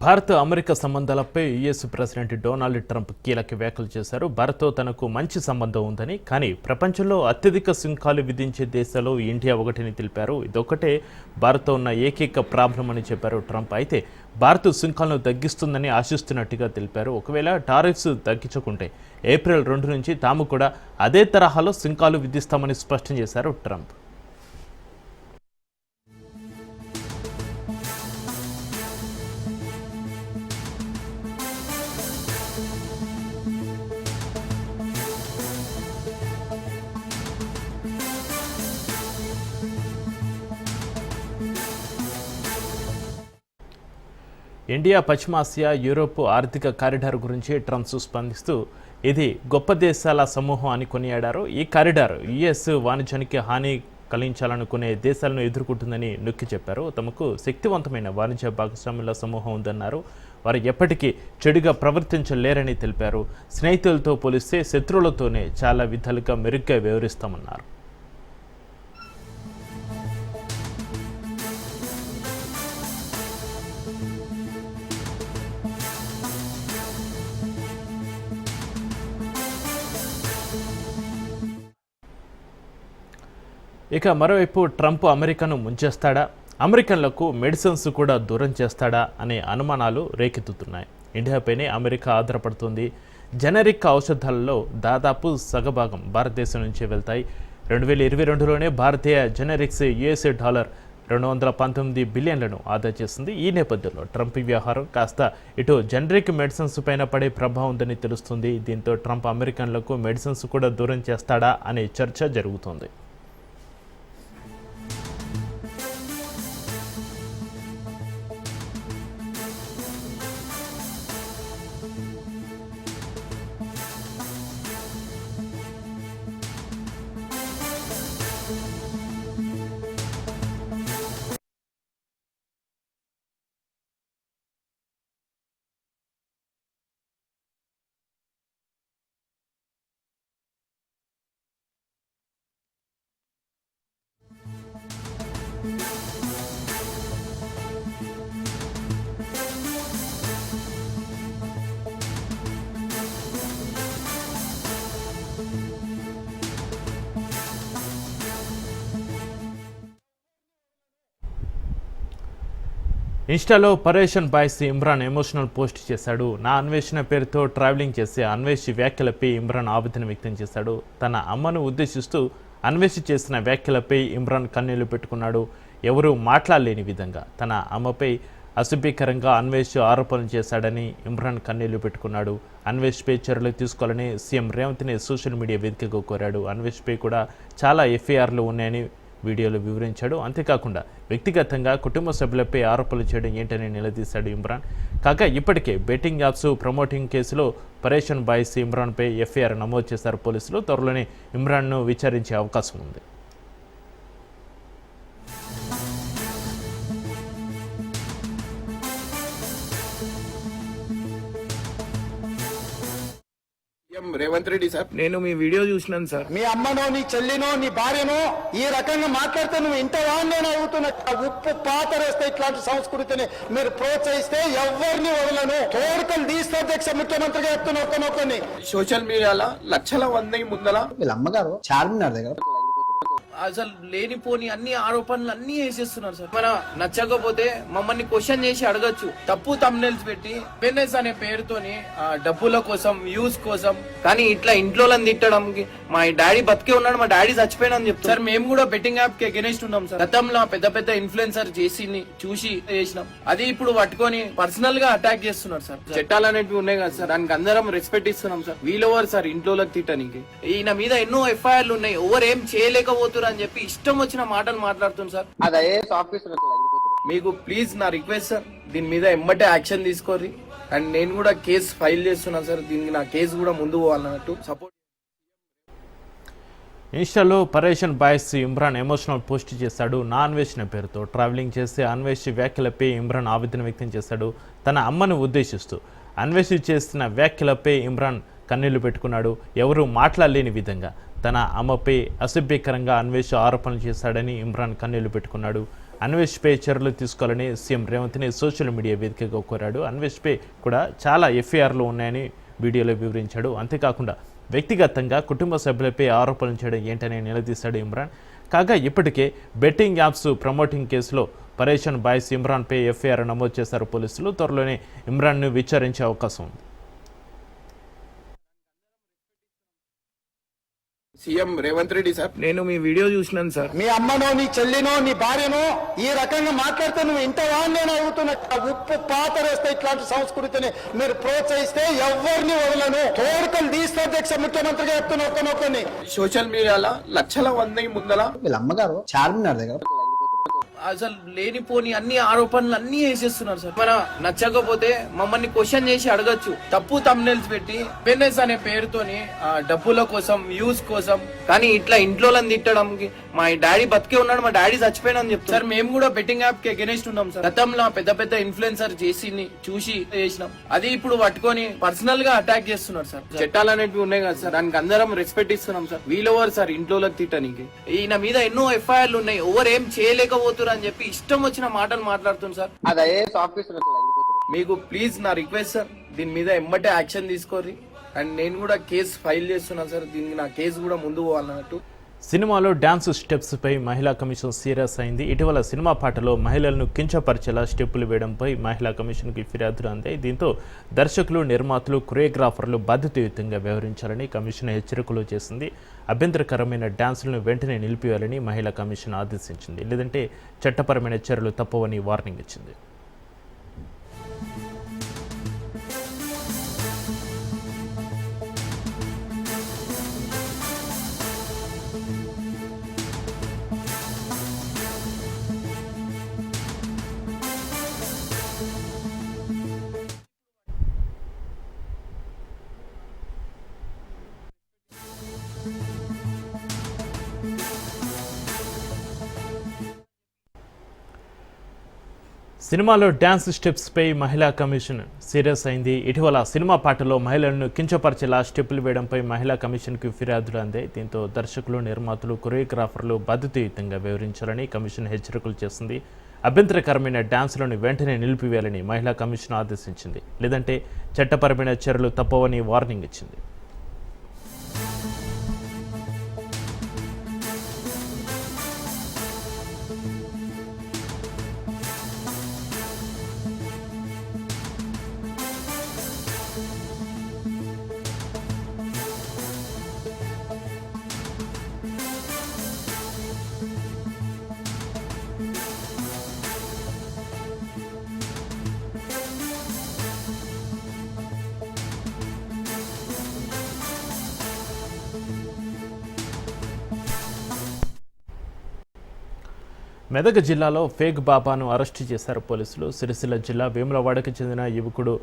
Bharat America సంబంధాలపై US president Donald Trump కీలక వ్యాఖ్యలు చేశారు. భారత్తో తనకు మంచి సంబంధం ఉందని, కానీ ప్రపంచంలో అత్యధిక సుంకాలు విధించే దేశాల్లో ఇండియా ఒకటని తెలిపారు. ఇదొక్కటే భారత్తో ఉన్న ఏకైక ప్రాబ్లం అని చెప్పారు ట్రంప్. అయితే భారత్ సుంకాలను తగ్గిస్తుందని ఆశిస్తున్నట్టుగా తెలిపారు. ఒకవేళ టారిఫ్స్ తగ్గించుకుంటే ఏప్రిల్ 2 నుంచి తాము కూడా అదే తరహాలో సుంకాలు విధిస్తామని స్పష్టం చేశారు ట్రంప్. ఇండియా పశ్చిమాసియా యూరోప్ ఆర్థిక కారిడార్ గురించి ట్రంప్ స్పందిస్తూ ఇది గొప్ప దేశాల సమూహం అని కొనియాడారు. ఈ కారిడార్ యుఎస్ వాణిజ్యానికి హాని కలిగించాలనుకునే దేశాలను ఎదుర్కొంటుందని నొక్కి చెప్పారు. తమకు శక్తివంతమైన వాణిజ్య భాగస్వాముల సమూహం ఉందన్నారు. వారు ఎప్పటికీ చెడుగా ప్రవర్తించలేరని తెలిపారు. స్నేహితులతో పోలిస్తే శత్రువులతోనే చాలా విధాలుగా మెరుగ్గా వ్యవహరిస్తామన్నారు. ఇక మరోవైపు ట్రంప్ అమెరికాను ముంచేస్తాడా, అమెరికన్లకు మెడిసిన్స్ కూడా దూరం చేస్తాడా అనే అనుమానాలు రేకెత్తుతున్నాయి. ఇండియాపైనే అమెరికా ఆధారపడుతుంది. జెనరిక్ ఔషధాలలో దాదాపు సగభాగం భారతదేశం నుంచే వెళ్తాయి. 2022లోనే భారతీయ జెనరిక్స్ $219 బిలియన్లను ఆదా చేసింది. ఈ నేపథ్యంలో ట్రంప్ వ్యవహారం కాస్త ఇటు జెనరిక్ మెడిసిన్స్ పైన పడే ప్రభావం ఉందని తెలుస్తుంది. దీంతో ట్రంప్ అమెరికన్లకు మెడిసిన్స్ కూడా దూరం చేస్తాడా అనే చర్చ జరుగుతోంది. ఇన్స్టాలో పరేషన్ బాయ్స్ ఇమ్రాన్ ఎమోషనల్ పోస్ట్ చేశాడు. నా అన్వేషణ పేరుతో ట్రావెలింగ్ చేసే అన్వేష్ వ్యాఖ్యలపై ఇమ్రాన్ ఆవేదన వ్యక్తం చేశాడు. తన అమ్మను ఉద్దేశిస్తూ అన్వేష్ చేసిన వ్యాఖ్యలపై ఇమ్రాన్ కన్నీళ్లు పెట్టుకున్నాడు. ఎవరూ మాట్లాడలేని విధంగా తన అమ్మపై అసభ్యకరంగా అన్వేష్ ఆరోపణలు చేశాడని ఇమ్రాన్ కన్నీళ్లు పెట్టుకున్నాడు. అన్వేష్పై చర్యలు తీసుకోవాలని సీఎం రేవంత్ని సోషల్ మీడియా వేదికగా కోరాడు. అన్వేష్పై కూడా చాలా ఎఫ్ఐఆర్లు ఉన్నాయని వీడియోలో వివరించాడు. అంతేకాకుండా వ్యక్తిగతంగా కుటుంబ సభ్యులపై ఆరోపణలు చేయడం ఏంటని నిలదీశాడు ఇమ్రాన్. కాగా ఇప్పటికే బెట్టింగ్ యాప్స్ ప్రమోటింగ్ కేసులో పరేషన్ బాయ్స్ ఇమ్రాన్పై ఎఫ్ఐఆర్ నమోదు చేశారు పోలీసులు. త్వరలోనే ఇమ్రాన్ను విచారించే అవకాశం ఉంది. రేవంత్ రెడ్డి సార్, నేను మీ వీడియో చూసినాను సార్. మీ అమ్మనో నీ చెల్లినో నీ భార్యనో ఈ రకంగా మాట్లాడితే నువ్వు ఇంత నేను అడుగుతున్నా. ఉప్పు పాతరేస్తే ఇట్లాంటి సంస్కృతిని మీరు ప్రోత్సహిస్తే ఎవరిని వదలను. తోడుకలు తీస్తే అధ్యక్ష ముఖ్యమంత్రిగా చెప్తున్నా. సోషల్ మీడియాలో లక్షల మంది ముందల వీళ్ళ అమ్మగారు చార్మినార్ దగ్గర అసలు లేనిపోని అన్ని ఆరోపణలు అన్ని వేసేస్తున్నారు సార్. మన నచ్చకపోతే మమ్మల్ని క్వశ్చన్ చేసి అడగచ్చు. తప్పు తమ్నెల్స్ పెట్టి బిజినెస్ అనే పేరుతోని డబ్బుల కోసం వ్యూస్ కోసం, కానీ ఇట్లా ఇంట్లో తిట్టడానికి మా డాడీ బతికే ఉన్నాడు, మా డాడీ చచ్చిపోయినా చెప్తారు సార్. మేము కూడా బెట్టింగ్ యాప్ కి అగెనిస్ట్ ఉన్నాం సార్. గతంలో పెద్ద పెద్ద ఇన్ఫ్లుయెన్సర్ చూసి చేసినాం. అది ఇప్పుడు పట్టుకొని పర్సనల్ గా అటాక్ చేస్తున్నారు సార్. చట్టాలు అనేవి ఉన్నాయి కదా సార్, దానికి అందరం రెస్పెక్ట్ ఇస్తున్నాం సార్. వీళ్ళెవరు సార్ ఇంట్లో తిట్టడానికి? ఈయన మీద ఎన్నో ఎఫ్ఐఆర్లు ఉన్నాయి. ఎవరు ఏం చేయలేకపోతున్నారు అని చెప్పి ఇష్టం వచ్చిన మాటలు మాట్లాడుతుంది సార్. మీకు ప్లీజ్ నా రిక్వెస్ట్ సార్, దీని మీద ఎమ్మటే యాక్షన్ తీసుకోరి. అండ్ నేను కూడా కేసు ఫైల్ చేస్తున్నాను సార్. దీనికి నా కేసు కూడా ముందు పోవాలన్నట్టు సపోర్ట్. ఇన్స్టాలో పరేషన్ బాయ్స్ ఇమ్రాన్ ఎమోషనల్ పోస్ట్ చేశాడు. నా అన్వేషణ పేరుతో ట్రావెలింగ్ చేసే అన్వేష్ వ్యాఖ్యలపై ఇమ్రాన్ ఆవేదన వ్యక్తం చేశాడు. తన అమ్మను ఉద్దేశిస్తూ అన్వేష్ చేసిన వ్యాఖ్యలపై ఇమ్రాన్ కన్నీళ్లు పెట్టుకున్నాడు. ఎవరూ మాట్లాడలేని విధంగా తన అమ్మపై అసభ్యకరంగా అన్వేష్ ఆరోపణలు చేశాడని ఇమ్రాన్ కన్నీళ్లు పెట్టుకున్నాడు. అన్వేష్పై చర్యలు తీసుకోవాలని సీఎం రేవంత్ని సోషల్ మీడియా వేదికగా కోరాడు. అన్వేష్పై కూడా చాలా ఎఫ్ఐఆర్లు ఉన్నాయని వీడియోలో వివరించాడు. అంతేకాకుండా వ్యక్తిగతంగా కుటుంబ సభ్యులపై ఆరోపణలు చేయడం ఏంటని నిలదీశాడు ఇమ్రాన్. కాగా ఇప్పటికే బెట్టింగ్ యాప్స్ ప్రమోటింగ్ కేసులో పరేషన్ బాయ్స్ ఇమ్రాన్పై ఎఫ్ఐఆర్ నమోదు చేశారు పోలీసులు. త్వరలోనే ఇమ్రాన్ను విచారించే అవకాశం ఉంది. సీఎం రేవంత్ రెడ్డి సార్, నేను మీ వీడియో చూసినాను సార్. మీ అమ్మనో నీ చెల్లినో నీ భార్యనో ఈ రకంగా మాట్లాడితే నువ్వు ఇంటవా అని నేను అడుగుతున్నా. ఉప్పు పాతరేస్తే ఇట్లాంటి సంస్కృతిని మీరు ప్రోత్సహిస్తే ఎవరిని వదలను. తోడుకలు తీస్తే అధ్యక్ష ముఖ్యమంత్రిగా చెప్తున్నా ఒక్కనొక్కని. సోషల్ మీడియాలో లక్షల మంది ముందల వీళ్ళ అమ్మగారు చార్మినార్ దగ్గర అసలు లేనిపోని అన్ని ఆరోపణలు అన్ని వేసేస్తున్నారు సార్. మన నచ్చకపోతే మమ్మల్ని క్వశ్చన్ చేసి అడగచ్చు. తప్పు తమ్నెల్స్ పెట్టి ఫెయిర్నెస్ అనే పేరుతోని డబ్బుల కోసం వ్యూస్ కోసం, కానీ ఇట్లా ఇంట్లో తిట్టడానికి మా డాడీ బతికే ఉన్నాడు, మా డాడీ చచ్చిపోయినా అని చెప్తారు సార్. మేము కూడా బెట్టింగ్ యాప్ కి అగెనిస్ట్ ఉన్నాం సార్. గతంలో పెద్ద పెద్ద ఇన్ఫ్లుయెన్సర్ చూసి చేసినాం. అది ఇప్పుడు పట్టుకొని పర్సనల్ గా అటాక్ చేస్తున్నారు సార్. చట్టాలు అనేవి ఉన్నాయి కదా సార్, దానికి అందరం రెస్పెక్ట్ ఇస్తున్నాం సార్. వీళ్ళెవరు సార్ ఇంట్లో తిట్టడానికి? ఈయన మీద ఎన్నో ఎఫ్ఐఆర్లు ఉన్నాయి. ఎవరు ఏం చేయలేకపోతున్నారు అని చెప్పి ఇష్టం వచ్చిన మాటలు మాట్లాడుతుంది సార్. మీకు ప్లీజ్ నా రిక్వెస్ట్ సార్, దీని మీద ఎమ్మటే యాక్షన్ తీసుకోరి. అండ్ నేను కూడా కేసు ఫైల్ చేస్తున్నాను సార్. దీనికి నా కేసు కూడా ముందు పోవాలన్నట్టు. సినిమాలో డ్యాన్స్ స్టెప్స్పై మహిళా కమిషన్ సీరియస్ అయింది. ఇటీవల సినిమా పాటలో మహిళలను కించపరిచేలా స్టెప్పులు వేయడంపై మహిళా కమిషన్కి ఫిర్యాదులు అందాయి. దీంతో దర్శకులు, నిర్మాతలు, కొరియోగ్రాఫర్లు బాధ్యతాయుతంగా వ్యవహరించాలని కమిషన్ హెచ్చరికలు చేసింది. అభ్యంతరకరమైన డ్యాన్సులను వెంటనే నిలిపివేయాలని మహిళా కమిషన్ ఆదేశించింది. లేదంటే చట్టపరమైన చర్యలు తప్పవని వార్నింగ్ ఇచ్చింది. సినిమాలో డ్యాన్స్ స్టెప్స్పై మహిళా కమిషన్ సీరియస్ అయింది. ఇటీవల సినిమా పాటలో మహిళలను కించపరిచేలా స్టెప్పులు వేయడంపై మహిళా కమిషన్కి ఫిర్యాదులు అందాయి. దీంతో దర్శకులు, నిర్మాతలు, కొరియోగ్రాఫర్లు బాధ్యతాయుతంగా వ్యవహరించాలని కమిషన్ హెచ్చరికలు చేసింది. అభ్యంతరకరమైన డ్యాన్సులను వెంటనే నిలిపివేయాలని మహిళా కమిషన్ ఆదేశించింది. లేదంటే చట్టపరమైన చర్యలు తప్పవని వార్నింగ్ ఇచ్చింది. మెదక్ జిల్లాలో ఫేక్ బాబాను అరెస్టు చేశారు పోలీసులు. సిరిసిల్ల జిల్లా వేములవాడకు చెందిన యువకుడు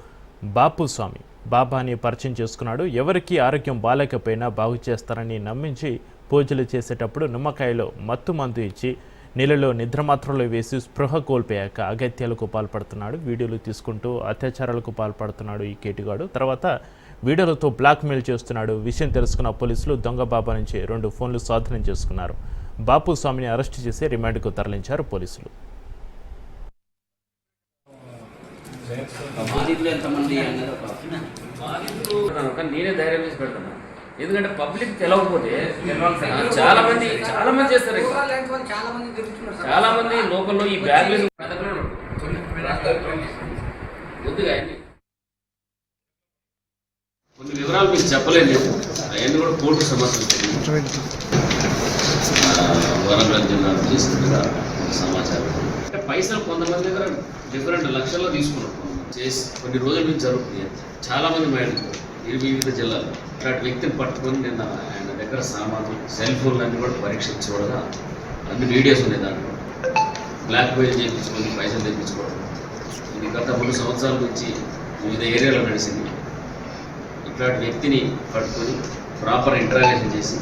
బాపుస్వామి బాబాని పరిచయం చేసుకున్నాడు. ఎవరికి ఆరోగ్యం బాలేకపోయినా బాగు చేస్తారని నమ్మించి పూజలు చేసేటప్పుడు నిమ్మకాయలో మత్తు మందు ఇచ్చి నీళ్ళలో నిద్రమాత్రలు వేసి స్పృహ కోల్పోయాక అగత్యాలకు పాల్పడుతున్నాడు. వీడియోలు తీసుకుంటూ అత్యాచారాలకు పాల్పడుతున్నాడు ఈ కేటుగాడు. తర్వాత వీడియోలతో బ్లాక్మెయిల్ చేస్తున్నాడు. విషయం తెలుసుకున్న పోలీసులు దొంగ బాబా నుంచి 2 ఫోన్లు స్వాధీనం చేసుకున్నారు. బాపుస్వామిని అరెస్టు చేసి రిమాండ్కు తరలించారు పోలీసులు. నేనే ధైర్యం చేసి పెడతాను. ఎందుకంటే పబ్లిక్ తెలవకపోతే చాలా మంది చేస్తారు. చాలా మంది లోకల్లో ఈ బ్యాగ్ కొద్దిగా కొన్ని వివరాలు మీకు చెప్పలేదు. అవన్నీ కూడా కోర్టు సమస్యలు వరంగల్ జిల్లాలో తీసుకుంటున్న సమాచారం. అంటే పైసలు కొంతమంది దగ్గర డిఫరెంట్ లక్షల్లో తీసుకున్నారు. చేసి కొన్ని రోజుల నుంచి జరుగుతుంది. చాలా మంది మైండ్ వివిధ జిల్లాలో ఇలాంటి వ్యక్తిని పట్టుకొని నిన్న ఆయన దగ్గర సామాన్లు, సెల్ ఫోన్లు అన్నీ కూడా పరీక్షించి చూడగా అన్ని వీడియోస్ ఉన్నాయి. దాంట్లో బ్లాక్ మెయిల్ చేయించుకొని పైసలు తెప్పించుకోవడం ఇది గత 3 సంవత్సరాల నుంచి వివిధ ఏరియాలో నడిచింది. ఇట్లాంటి వ్యక్తిని పట్టుకొని ప్రాపర్ ఇంటరాగేషన్ చేసి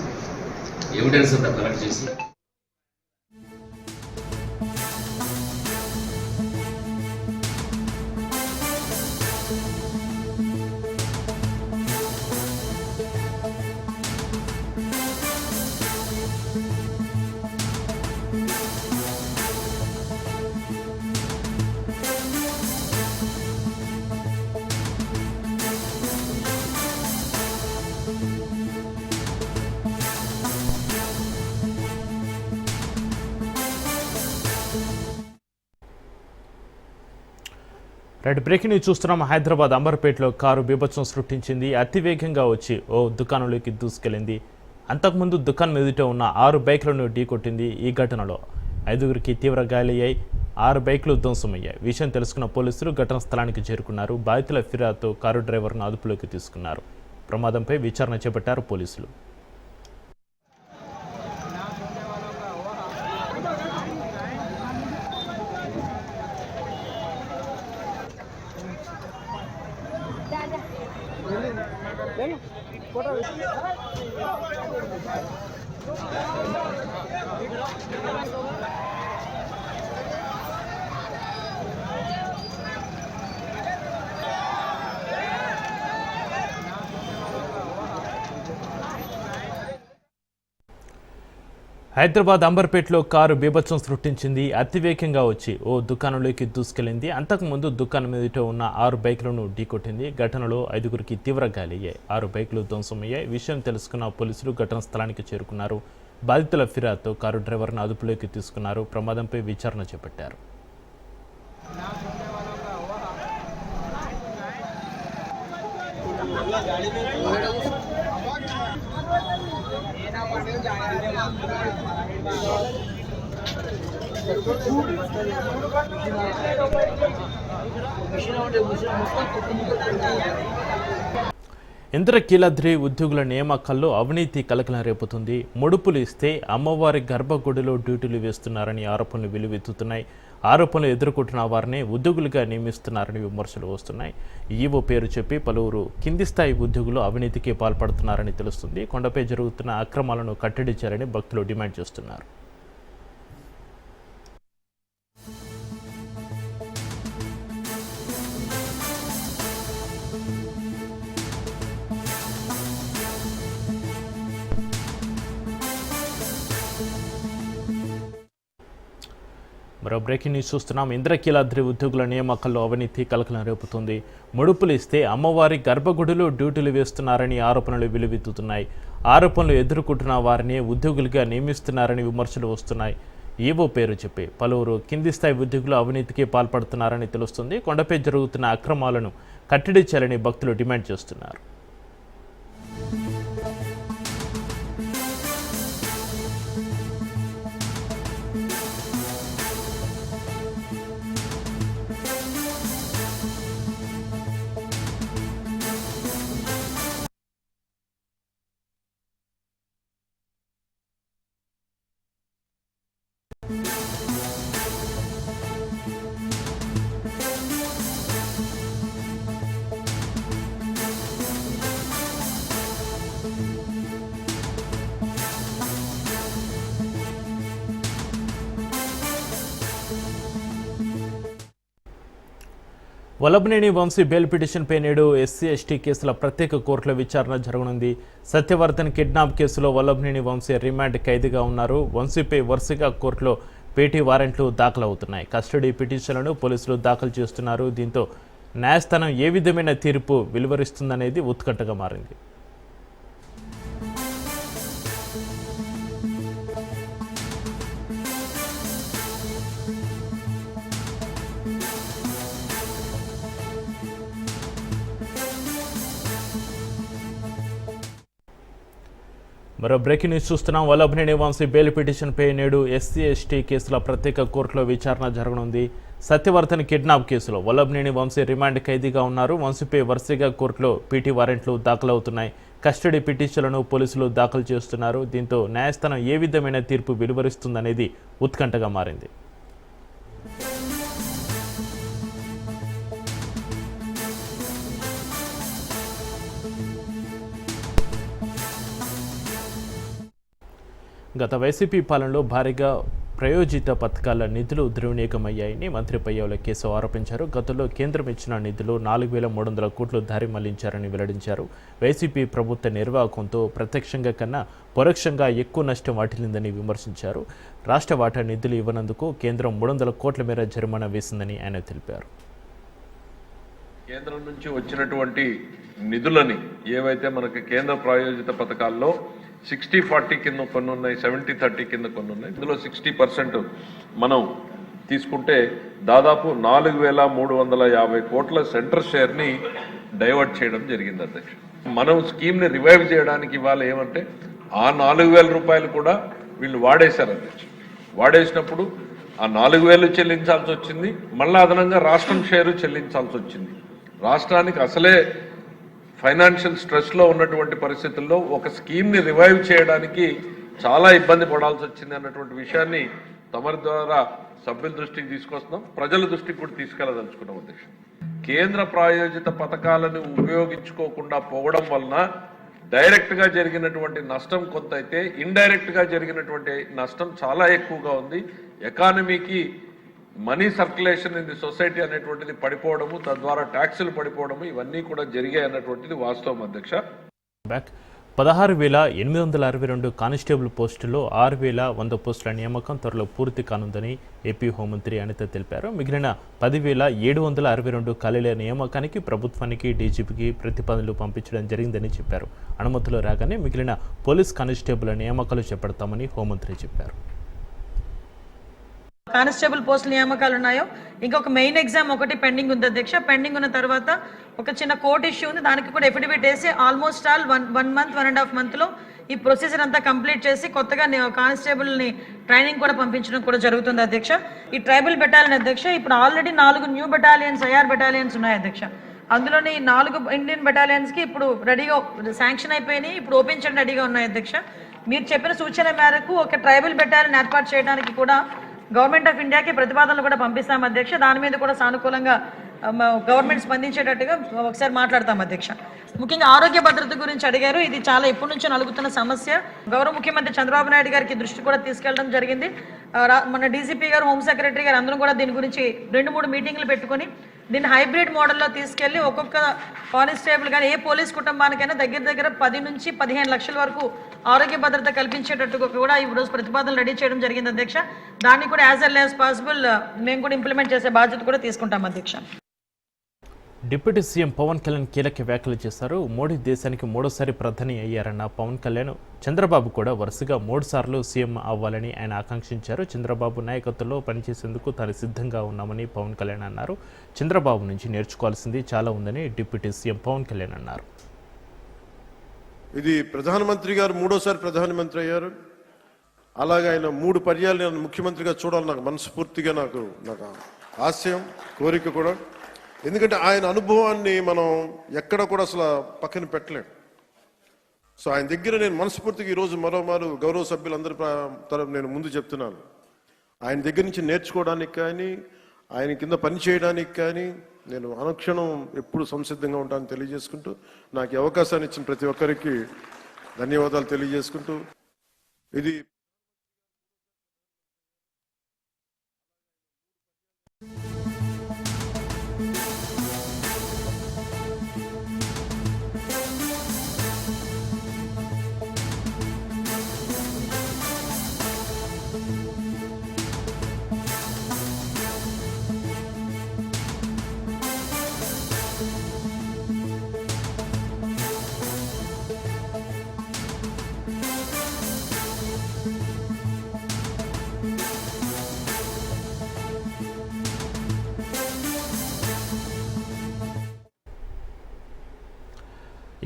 ఎవిడెన్స్ అంతా కలెక్ట్ చేసి రైట్ బ్రేకింగ్ న్యూస్ చూస్తున్నాం. హైదరాబాద్ అంబర్పేటలో కారు బీభత్సం సృష్టించింది. అతివేగంగా వచ్చి ఓ దుకాణంలోకి దూసుకెళ్లింది. అంతకుముందు దుకాణం ఎదుట ఉన్న 6 బైకులను ఢీకొట్టింది. ఈ ఘటనలో 5గురికి తీవ్ర గాయాలయ్యాయి. 6 బైకులు ధ్వంసమయ్యాయి. విషయం తెలుసుకున్న పోలీసులు ఘటనా స్థలానికి చేరుకున్నారు. బాధితుల ఫిర్యాదుతో కారు డ్రైవర్ను అదుపులోకి తీసుకున్నారు. ప్రమాదంపై విచారణ చేపట్టారు పోలీసులు. హైదరాబాద్ అంబర్పేటలో కారు బీభత్సం సృష్టించింది. అతివేగంగా వచ్చి ఓ దుకాణంలోకి దూసుకెళ్లింది. అంతకుముందు దుకాణం ఎదుట ఉన్న 6 బైకులను ఢీకొట్టింది. ఘటనలో 5గురికి తీవ్ర గాయాలయ్యాయి. 6 బైకులు ధ్వంసమయ్యాయి. విషయం తెలుసుకున్న పోలీసులు ఘటనా స్థలానికి చేరుకున్నారు. బాధితుల ఫిర్యాదుతో కారు డ్రైవర్ను అదుపులోకి తీసుకున్నారు. ప్రమాదంపై విచారణ చేపట్టారు. ఇంద్రకీలాద్రి ఉద్యోగుల నియామకాల్లో అవినీతి కలకలం రేపుతుంది. ముడుపులు ఇస్తే అమ్మవారి గర్భగుడిలో డ్యూటీలు వేస్తున్నారని ఆరోపణలు వెలువెత్తుతున్నాయి. ఆరోపణలు ఎదుర్కొంటున్న వారిని ఉద్యోగులుగా నియమిస్తున్నారని విమర్శలు వస్తున్నాయి. ఈవో పేరు చెప్పి పలువురు కింది స్థాయి ఉద్యోగులు అవినీతికి పాల్పడుతున్నారని తెలుస్తుంది. కొండపై జరుగుతున్న అక్రమాలను కట్టడి చేయాలని భక్తులు డిమాండ్ చేస్తున్నారు. మరో బ్రేకింగ్ న్యూస్ చూస్తున్నాం. ఇంద్రకీలాద్రి ఉద్యోగుల నియామకాల్లో అవినీతి కలకలం రేపుతుంది. ముడుపులు ఇస్తే అమ్మవారి గర్భగుడిలో డ్యూటీలు వేస్తున్నారని ఆరోపణలు వెలువెత్తుతున్నాయి. ఆరోపణలు ఎదుర్కొంటున్న వారిని ఉద్యోగులుగా నియమిస్తున్నారని విమర్శలు వస్తున్నాయి. ఈవో పేరు చెప్పి పలువురు కింది స్థాయి ఉద్యోగులు అవినీతికి పాల్పడుతున్నారని తెలుస్తుంది. కొండపై జరుగుతున్న అక్రమాలను కట్టడి చేయాలని భక్తులు డిమాండ్ చేస్తున్నారు. వల్లభనేని వంశీ బెయిల్ పిటిషన్పై నేడు ఎస్సీ ఎస్టీ కేసుల ప్రత్యేక కోర్టులో విచారణ జరగనుంది. సత్యవర్ధన్ కిడ్నాప్ కేసులో వల్లభనేని వంశీ రిమాండ్ ఖైదీగా ఉన్నారు. వంశీపై వరుసగా కోర్టులో పేటీ వారెంట్లు దాఖలవుతున్నాయి. కస్టడీ పిటిషన్లను పోలీసులు దాఖలు చేస్తున్నారు. దీంతో న్యాయస్థానం ఏ విధమైన తీర్పు వెలువరిస్తుందనేది ఉత్కంఠగా మారింది. మరో బ్రేకింగ్ న్యూస్ చూస్తున్నాం. వల్లభనేని వంశీ బెయిల్ పిటిషన్పై నేడు ఎస్సీ ఎస్టీ కేసుల ప్రత్యేక కోర్టులో విచారణ జరగనుంది. సత్యవర్ధన్ కిడ్నాప్ కేసులో వల్లభనేని వంశీ రిమాండ్ ఖైదీగా ఉన్నారు. వంశీపై వరుసగా కోర్టులో పీటీ వారెంట్లు దాఖలవుతున్నాయి. కస్టడీ పిటిషన్లను పోలీసులు దాఖలు చేస్తున్నారు. దీంతో న్యాయస్థానం ఏ విధమైన తీర్పు వెలువరిస్తుందనేది ఉత్కంఠగా మారింది. గత వైసీపీ పాలనలో భారీగా ప్రయోజిత పథకాల నిధులు దుర్వినియోగమయ్యాయని మంత్రి పయ్యావుల కేశవ్ ఆరోపించారు. గతంలో కేంద్రం ఇచ్చిన నిధులు 4,300 కోట్లు దారి మళ్లించారని వెల్లడించారు. వైసీపీ ప్రభుత్వ నిర్వాహకంతో ప్రత్యక్షంగా కన్నా పరోక్షంగా ఎక్కువ నష్టం వాటిల్లిందని విమర్శించారు. రాష్ట్ర వాటా నిధులు ఇవ్వనందుకు కేంద్రం 300 కోట్ల మేర జరిమానా వేసిందని ఆయన తెలిపారు. కేంద్రం నుంచి వచ్చినటువంటి నిధులని ఏవైతే మనకి కేంద్ర ప్రాయోజిత పథకాల్లో 60-40 కింద కొన్ని ఉన్నాయి, 70-30 కింద కొన్ని ఉన్నాయి. ఇందులో 60% మనం తీసుకుంటే దాదాపు 4,350 కోట్ల సెంటర్ షేర్ని డైవర్ట్ చేయడం జరిగింది అధ్యక్ష. మనం స్కీమ్ని రివైవ్ చేయడానికి ఇవాళ ఏమంటే ఆ 4,000 రూపాయలు కూడా వీళ్ళు వాడేశారు అధ్యక్ష. వాడేసినప్పుడు ఆ 4,000 చెల్లించాల్సి వచ్చింది, మళ్ళీ అదనంగా రాష్ట్రం షేరు చెల్లించాల్సి వచ్చింది. రాష్ట్రానికి అసలే ఫైనాన్షియల్ స్ట్రెస్లో ఉన్నటువంటి పరిస్థితుల్లో ఒక స్కీమ్ని రివైవ్ చేయడానికి చాలా ఇబ్బంది పడాల్సి వచ్చింది అన్నటువంటి విషయాన్ని తమరి ద్వారా సభ్యుల దృష్టికి తీసుకొస్తున్నాం, ప్రజల దృష్టికి కూడా తీసుకెళ్లదలుచుకున్నాం అధ్యక్ష. కేంద్ర ప్రాయోజిత పథకాలను ఉపయోగించుకోకుండా పోవడం వలన డైరెక్ట్గా జరిగినటువంటి నష్టం కొంత అయితే, ఇండైరెక్ట్గా జరిగినటువంటి నష్టం చాలా ఎక్కువగా ఉంది. ఎకానమీకి money circulation in the society అనేటువంటిది పడిపోవడము, తద్వారా ట్యాక్సులు పడిపోవడము, ఇవన్నీ కూడా జరిగాయి అన్నటువంటిది వాస్తవం అధ్యక్ష. 16,862 కానిస్టేబుల్ పోస్టుల్లో 6,100 పోస్టుల నియామకం త్వరలో పూర్తి కానుందని ఏపీ హోంమంత్రి అనిత తెలిపారు. మిగిలిన 10,762 ఖాళీల నియామకానికి ప్రభుత్వానికి డీజీపీకి ప్రతిపాదనలు పంపించడం జరిగిందని చెప్పారు. అనుమతులు రాగానే మిగిలిన పోలీస్ కానిస్టేబుల్ నియామకాలు చేపడతామని హోంమంత్రి చెప్పారు. కానిస్టేబుల్ పోస్టుల నియామకాలు ఉన్నాయో ఇంకొక మెయిన్ ఎగ్జామ్ ఒకటి పెండింగ్ ఉంది అధ్యక్ష. పెండింగ్ ఉన్న తర్వాత ఒక చిన్న కోర్ట్ ఇష్యూ ఉంది, దానికి కూడా ఎఫిడవిట్ వేసి ఆల్మోస్ట్ ఆల్ 1 మంత్ 1.5 మంత్లో ఈ ప్రొసీజర్ అంతా కంప్లీట్ చేసి కొత్తగా కానిస్టేబుల్ని ట్రైనింగ్ కూడా పంపించడం కూడా జరుగుతుంది అధ్యక్ష. ఈ ట్రైబల్ బెటాలియన్ అధ్యక్ష ఇప్పుడు already 4 new battalions IR battalions ఉన్నాయి అధ్యక్ష. అందులోని 4 ఇండియన్ బెటాలియన్స్కి ఇప్పుడు రెడీగా శాంక్షన్ అయిపోయినాయి, ఇప్పుడు ఓపెన్ చేయడం రెడీగా ఉన్నాయి అధ్యక్ష. మీరు చెప్పిన సూచన మేరకు ఒక ట్రైబల్ బెటాలియన్ ఏర్పాటు చేయడానికి కూడా గవర్నమెంట్ ఆఫ్ ఇండియాకి ప్రతిపాదనలు కూడా పంపిస్తాం అధ్యక్ష. దాని మీద కూడా సానుకూలంగా గవర్నమెంట్ స్పందించేటట్టుగా ఒకసారి మాట్లాడతాం అధ్యక్ష. ముఖ్యంగా ఆరోగ్య భద్రత గురించి అడిగారు. ఇది చాలా ఎప్పటి నుంచో నలుగుతున్న సమస్య. గౌరవ ముఖ్యమంత్రి చంద్రబాబు నాయుడు గారికి దృష్టి కూడా తీసుకెళ్లడం జరిగింది. మన డీజీపీ గారు, హోమ్ సెక్రటరీ గారు అందరం కూడా దీని గురించి 2-3 మీటింగ్లు పెట్టుకొని దీన్ని హైబ్రిడ్ మోడల్లో తీసుకెళ్లి ఒక్కొక్క కానిస్టేబుల్ కానీ ఏ పోలీస్ కుటుంబానికైనా దగ్గర 10 నుంచి 15 లక్షల వరకు ఆరోగ్య భద్రత కల్పించేటట్టుగా కూడా ఈ రోజు ప్రతిపాదనలు రెడీ చేయడం జరిగింది అధ్యక్ష. దాన్ని కూడా యాజ్ ఎర్లీ యాజ్ పాసిబుల్ మేము కూడా ఇంప్లిమెంట్ చేసే బాధ్యత కూడా తీసుకుంటాం అధ్యక్ష. డిప్యూటీ సీఎం పవన్ కళ్యాణ్ కీలక వ్యాఖ్యలు చేశారు. మోడీ దేశానికి 3వ ప్రధాని అయ్యారన్న పవన్ కళ్యాణ్ చంద్రబాబు కూడా వరుసగా 3 సార్లు సీఎం అవ్వాలని ఆయన ఆకాంక్షించారు. చంద్రబాబు నాయకత్వంలో పనిచేసేందుకు తాను సిద్ధంగా ఉన్నామని పవన్ కళ్యాణ్ అన్నారు. చంద్రబాబు నుంచి నేర్చుకోవాల్సింది చాలా ఉందని డిప్యూటీ సీఎం పవన్ కళ్యాణ్ అన్నారు. ఇది ప్రధానమంత్రి గారు 3వసారి ప్రధానమంత్రి అయ్యారు. అలాగే ఆయన 3 పర్యాలు నేను ముఖ్యమంత్రిగా చూడాలి నాకు మనస్ఫూర్తిగా నాకు ఆశయం, కోరిక కూడా. ఎందుకంటే ఆయన అనుభవాన్ని మనం ఎక్కడ కూడా అసలు పక్కన పెట్టలేం. సో ఆయన దగ్గర నేను మనస్ఫూర్తిగా ఈరోజు మరోమారు గౌరవ సభ్యులందరి తరపు నేను ముందు చెప్తున్నాను, ఆయన దగ్గర నుంచి నేర్చుకోవడానికి కానీ ఆయన కింద పని చేయడానికి కానీ నేను అనుక్షణం ఎప్పుడు సంసిద్ధంగా ఉంటానని తెలియజేసుకుంటూ, నాకు ఈ అవకాశాన్ని ఇచ్చిన ప్రతి ఒక్కరికి ధన్యవాదాలు తెలియజేసుకుంటూ, ఇది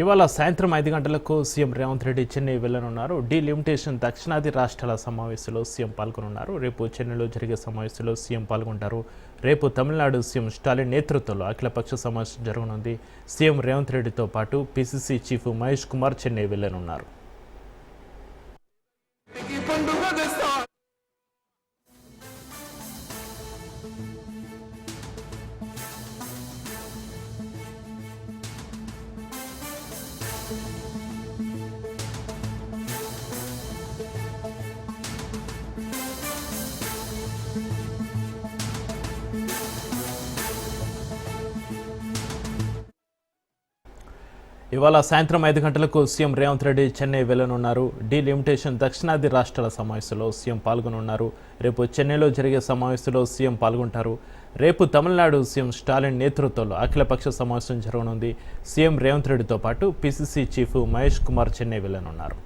ఇవాళ సాయంత్రం 5 గంటలకు సీఎం రేవంత్ రెడ్డి చెన్నై వెళ్లనున్నారు. డీలిమిటేషన్ దక్షిణాది రాష్ట్రాల సమావేశంలో సీఎం పాల్గొనున్నారు. రేపు చెన్నైలో జరిగే సమావేశంలో సీఎం పాల్గొంటారు. రేపు తమిళనాడు సీఎం స్టాలిన్ నేతృత్వంలో అఖిలపక్ష సమావేశం జరగనుంది. సీఎం రేవంత్ రెడ్డితో పాటు పీసీసీ చీఫ్ మహేష్ కుమార్ చెన్నై వెళ్లనున్నారు. ఇవాళ సాయంత్రం 5 గంటలకు సీఎం రేవంత్ రెడ్డి చెన్నై వెళ్లనున్నారు. డీలిమిటేషన్ దక్షిణాది రాష్ట్రాల సమావేశంలో సీఎం పాల్గొనున్నారు. రేపు చెన్నైలో జరిగే సమావేశంలో సీఎం పాల్గొంటారు. రేపు తమిళనాడు సీఎం స్టాలిన్ నేతృత్వంలో అఖిలపక్ష సమావేశం జరగనుంది. సీఎం రేవంత్ రెడ్డితో పాటు పీసీసీ చీఫ్ మహేష్ కుమార్ చెన్నై వెళ్లనున్నారు.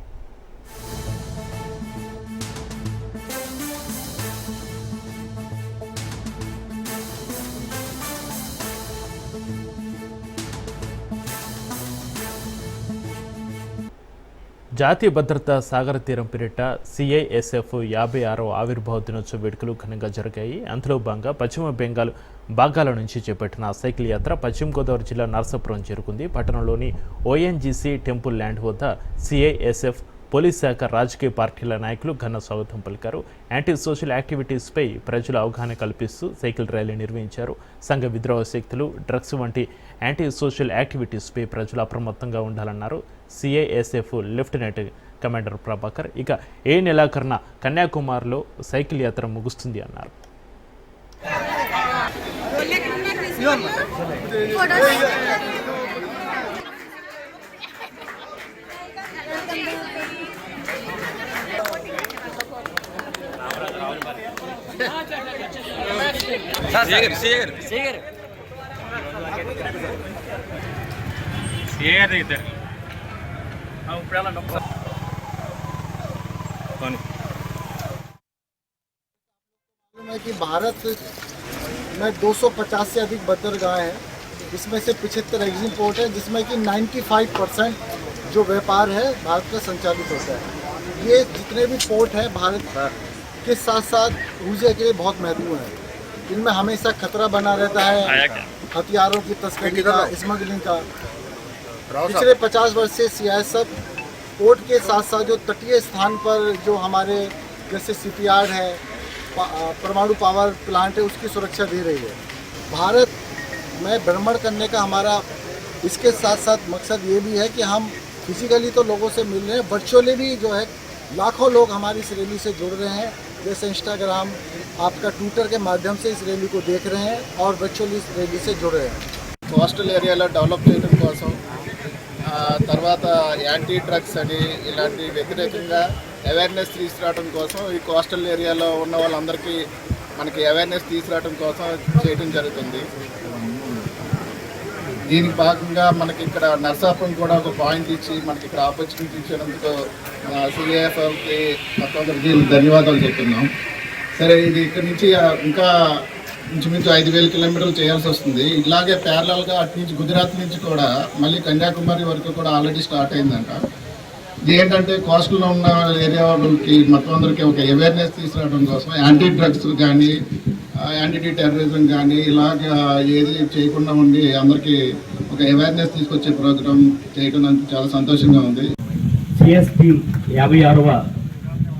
జాతీయ భద్రతా సాగర తీరం పేరిట సిఐఎస్ఎఫ్ 56వ ఆవిర్భావ దినోత్సవ వేడుకలు ఘనంగా జరిగాయి. అందులో భాగంగా పశ్చిమ బెంగాల్ భాగాల నుంచి చేపట్టిన సైకిల్ యాత్ర పశ్చిమ గోదావరి జిల్లా నర్సాపురం చేరుకుంది. పట్టణంలోని ఓఎన్జీసీ టెంపుల్ ల్యాండ్ వద్ద సిఐఎస్ఎఫ్, పోలీస్ శాఖ, రాజకీయ పార్టీల నాయకులు ఘన స్వాగతం పలికారు. యాంటీ సోషల్ యాక్టివిటీస్పై ప్రజల అవగాహన కల్పిస్తూ సైకిల్ ర్యాలీ నిర్వహించారు. సంఘ విద్రోహ శక్తులు, డ్రగ్స్ వంటి యాంటీ సోషల్ యాక్టివిటీస్పై ప్రజలు అప్రమత్తంగా ఉండాలన్నారు సిఐఎస్ఎఫ్ లెఫ్టినెంట్ కమాండర్ ప్రభాకర్. ఇక ఏ నెలాఖరున కన్యాకుమారిలో సైకిల్ యాత్ర ముగుస్తుంది అన్నారు. कि भारत में 250 से अधिक बंदरगाह हैं, इसमें से 75 एग्जिम पोर्ट है, जिसमें कि 95% जो व्यापार है भारत का संचालित होता है। ये जितने भी पोर्ट हैं भारत के साथ साथ ऊर्जा के लिए बहुत महत्वपूर्ण है। इनमें हमेशा खतरा बना रहता है हथियारों की तस्करी का, स्मगलिंग का। पिछले 50 वर्ष से सीआईएसएफ पोर्ट के साथ साथ जो तटीय स्थान पर जो हमारे जैसे शिपयार्ड है, परमाणु पावर प्लांट है, उसकी सुरक्षा दे रही है। भारत में भ्रमण करने का हमारा इसके साथ साथ मकसद ये भी है कि हम फिजिकली तो लोगों से मिल रहे हैं, वर्चुअली भी जो है लाखों लोग हमारी इस रैली से जुड़ रहे हैं। जैसे इंस्टाग्राम, आपका ट्विटर के माध्यम से इस रैली को देख रहे हैं और वर्चुअली इस रैली से जुड़ रहे हैं। కోస్టల్ ఏరియాలో డెవలప్ చేయడం కోసం, తర్వాత యాంటీ డ్రగ్స్ అని ఇలాంటి వ్యతిరేకంగా అవేర్నెస్ తీసుకురావడం కోసం ఈ కోస్టల్ ఏరియాలో ఉన్న వాళ్ళందరికీ మనకి అవేర్నెస్ తీసుకురావడం కోసం చేయడం జరుగుతుంది. దీనికి భాగంగా మనకి ఇక్కడ నర్సాపురం కూడా ఒక పాయింట్ ఇచ్చి మనకి ఇక్కడ ఆపర్చునిటీ ఇచ్చినందుకు సిఐఎఫ్కి మొత్తం ధన్యవాదాలు చెప్తున్నాం. సరే, ఇది ఇక్కడ నుంచి ఇంకా ఇంచుమించు 5,000 కిలోమీటర్లు చేయాల్సి వస్తుంది. ఇలాగే ప్యారలల్గా అటు నుంచి గుజరాత్ నుంచి కూడా మళ్ళీ కన్యాకుమారి వరకు కూడా ఆల్రెడీ స్టార్ట్ అయిందంట. ఇది ఏంటంటే కోస్టల్లో ఉన్న ఏరియా వాళ్ళకి మొత్తం అందరికీ ఒక అవేర్నెస్ తీసుకురావడం కోసం యాంటీ డ్రగ్స్ కానీ, యాంటీ టెర్రరిజం కానీ ఇలాగ ఏది చేయకుండా ఉండి అందరికీ ఒక అవేర్నెస్ తీసుకొచ్చే ప్రోగ్రాం చేయడం నాకు చాలా సంతోషంగా ఉంది. సిఎస్పి 56వ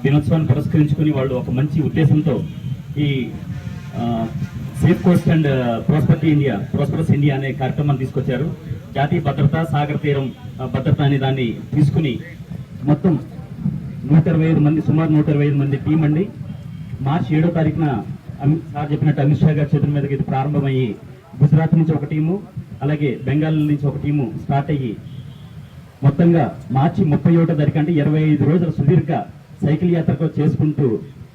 దినోత్సవాన్ని పురస్కరించుకుని వాళ్ళు ఒక మంచి ఉద్దేశంతో ఈ safe Coast and prosperous India అనే కార్యక్రమాన్ని తీసుకొచ్చారు. జాతీయ భద్రత, సాగర తీరం భద్రత అనే దాన్ని తీసుకుని మొత్తం 125 మంది, సుమారు 125 మంది టీం అండి. మార్చి 7వ తారీఖున సార్ చెప్పినట్టు అమిత్ షా గారి చేతుల మీదకి ఇది ప్రారంభమయ్యి గుజరాత్ నుంచి ఒక టీము, అలాగే బెంగాల్ నుంచి ఒక టీము స్టార్ట్ అయ్యి మొత్తంగా మార్చి 31వ తారీఖు అంటే 25 రోజుల సుదీర్ఘ సైకిల్ యాత్రకు చేసుకుంటూ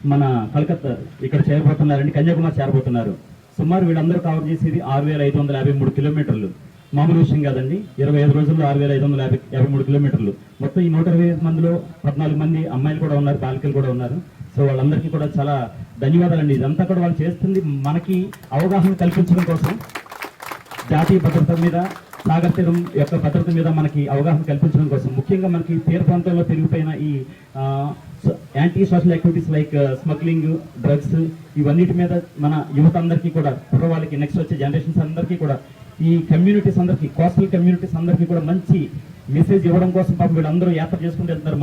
మన కలకత్తా ఇక్కడ చేరబోతున్నారండి, కన్యాకుమారి చేరబోతున్నారు. సుమారు వీళ్ళందరూ కవర్ చేసేది 6,553 కిలోమీటర్లు. మామూలు విషయం కాదండి. 25 రోజుల్లో 6,553 కిలోమీటర్లు. మొత్తం ఈ 125 మందిలో 14 మంది అమ్మాయిలు కూడా ఉన్నారు, బాలికలు కూడా ఉన్నారు. సో వాళ్ళందరికీ కూడా చాలా ధన్యవాదాలండి. ఇదంతా కూడా వాళ్ళు చేస్తుంది మనకి అవగాహన కల్పించడం కోసం, జాతీయ భద్రత మీద, సాగర్ తీరం యొక్క భద్రత మీద మనకి అవగాహన కల్పించడం కోసం. ముఖ్యంగా మనకి తీర ప్రాంతాల్లో పెరిగిపోయిన ఈ anti social activities like smuggling, drugs, ఇవన్నిటి మీద మన యువత అందరికీ కూడా, వాళ్ళకి నెక్స్ట్ వచ్చే జనరేషన్స్ అందరికీ కూడా, ఈ కమ్యూనిటీస్ అందరికీ, కోస్టల్ కమ్యూనిటీస్ అందరికీ కూడా మంచి మెసేజ్ ఇవ్వడం కోసం పాపం వీళ్ళందరూ యాత్ర చేసుకుంటూ వెళ్తున్నారు.